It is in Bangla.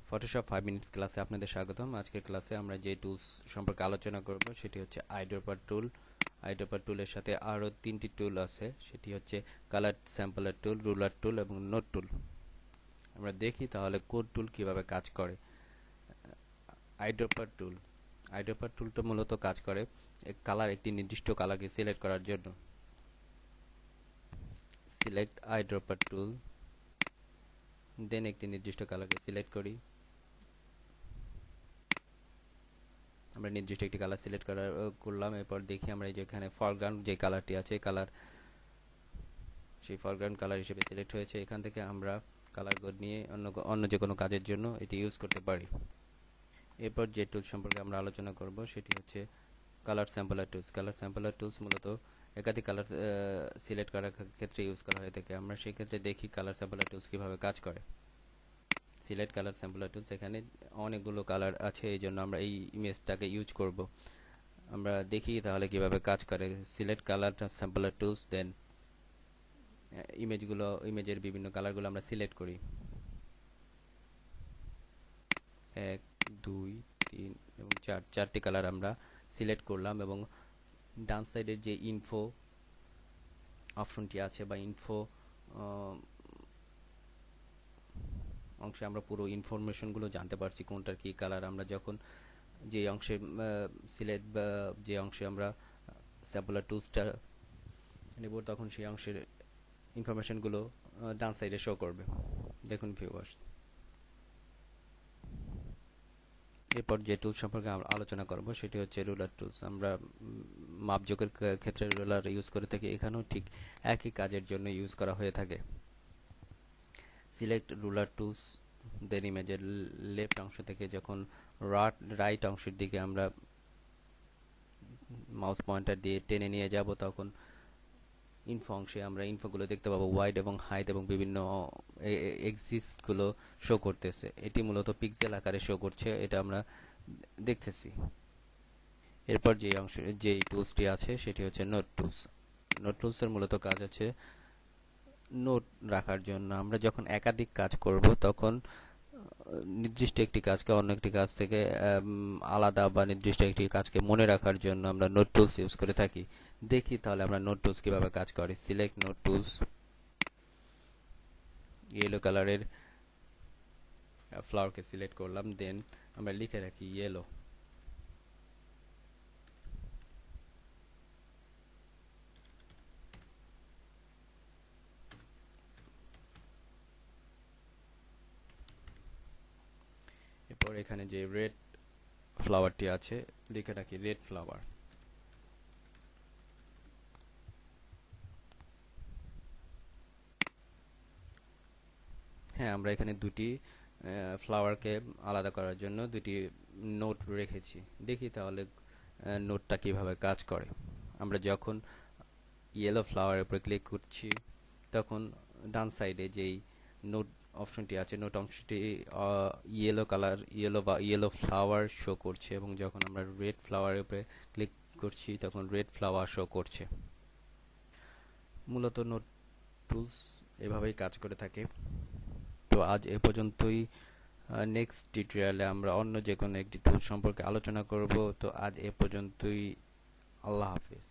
ফটোশপ 5 মিনিটস ক্লাসে আপনাদের স্বাগতম। আজকের ক্লাসে আমরা যে টুলস সম্পর্কে আলোচনা করব সেটি হচ্ছে আইড্রপার টুল। আইড্রপার টুলের সাথে আরও 3টি টুল আছে, সেটি হচ্ছে কালার স্যাম্পলার টুল, রুলার টুল এবং নোট টুল। আমরা দেখি তাহলে কোন টুল কিভাবে কাজ করে। আইড্রপার টুল আইড্রপার টুলটা মূলত কাজ করে একটি নির্দিষ্ট কালারকে সিলেক্ট করার জন্য। সিলেক্ট আইড্রপার টুল, দেন একটি নির্দিষ্ট কালারকে সিলেক্ট করি। আমরা নির্দিষ্ট একটি কালার সিলেক্ট করলাম। এরপর দেখি আমরা এই যে এখানে ফরগ্রাউন্ড যে কালারটি আছে সেই ফরগ্রাউন্ড কালার হিসেবে সিলেক্ট হয়েছে। এখান থেকে আমরা কালার কোড নিয়ে অন্য যে কোনো কাজের জন্য এটি ইউজ করতে পারি। এরপর যে টুল সম্পর্কে আমরা আলোচনা করব সেটি হচ্ছে colour sampler tools. Colour sampler tools মূলত একাধিক কালার সিলেক্ট করার ক্ষেত্রে ইউজ করা হয়ে থাকে। আমরা সেই ক্ষেত্রে দেখি কালার স্যাম্পলার টুলস কীভাবে কাজ করে। সিলেক্ট কালার স্যাম্পলার টুলস, এখানে অনেকগুলো কালার আছে, এই জন্য আমরা এই ইমেজটাকে ইউজ করব। আমরা দেখি তাহলে কিভাবে কাজ করে। সিলেক্ট কালার স্যাম্পলার টুলস, দেন ইমেজের বিভিন্ন কালারগুলো আমরা সিলেক্ট করি। 1, 2, 3 এবং 4টি কালার আমরা সিলেক্ট করলাম এবং ডান সাইডের যে ইনফো অপশনটি আছে বা ইনফো অংশে আমরা পুরো ইনফরমেশনগুলো জানতে পারছি কোনটার কি কালার। আমরা যখন যে অংশে সিলেক্ট বা যে অংশে আমরা স্যাম্পলার টুলসটা নেব তখন সেই অংশের ইনফরমেশনগুলো ডান সাইডে শো করবে। দেখুন ভিউয়ার্স, এরপর যে টুল সম্পর্কে আমরা আলোচনা করব সেটি হচ্ছে রুলার টুলস। আমরা মাপজোকের ক্ষেত্রে রুলার ইউজ করে থাকি, এখানেও ঠিক একই কাজের জন্য ইউজ করা হয়ে থাকে। সিলেক্ট রুলার টুলস, দেন ইমেজের লেফট অংশ থেকে যখন রাইট অংশের দিকে আমরা মাউস পয়েন্টার দিয়ে টেনে নিয়ে যাব তখন ইনফো অংশে আমরা ইনফোগুলো দেখতে পাবো। ওয়াইড এবং হাইট এবং বিভিন্ন এক্সিসগুলো শো করতেছে। এটি মূলত পিক্সেল আকারে শো করছে, এটা আমরা দেখতেছি। এরপর যে টুলসটি আছে সেটি হচ্ছে নোট টুলস। নোট টুলসের মূলত কাজ হচ্ছে নোট রাখার জন্য। আমরা যখন একাধিক কাজ করব তখন নির্দিষ্ট একটি কাজকে অন্য একটি কাজ থেকে আলাদা বা নির্দিষ্ট একটি কাজকে মনে রাখার জন্য আমরা নোট টুলস ইউজ করে থাকি। দেখি তাহলে আমরা নোট টুলস কিভাবে কাজ করে। সিলেক্ট নোট টুলস, ইয়েলো কালারের ফ্লাওয়ারকে সিলেক্ট করলাম, দেন আমরা লিখে রাখি ইয়েলো। এরপর এখানে যে রেড ফ্লাওয়ারটি আছে লিখে রাখি রেড ফ্লাওয়ার। হ্যাঁ, আমরা এখানে দুটি ফ্লাওয়ারকে আলাদা করার জন্য দুটি নোট রেখেছি। দেখি তাহলে নোটটা কিভাবে কাজ করে। আমরা যখন ইয়েলো ফ্লাওয়ারের উপরে ক্লিক করছি তখন ডান সাইডে যেই নোট অপশনটি আছে নোট অংশটি ইয়েলো ফ্লাওয়ার শো করছে এবং যখন আমরা রেড ফ্লাওয়ারের উপরে ক্লিক করছি তখন রেড ফ্লাওয়ার শো করছে। মূলত নোট টুলস এভাবেই কাজ করে থাকে। তো আজ এ পর্যন্তই। নেক্সট টিউটোরিয়ালে আমরা অন্য যে কোনো একটি টুল সম্পর্কে আলোচনা করব। তো আজ এ পর্যন্তই। আল্লাহ হাফিজ।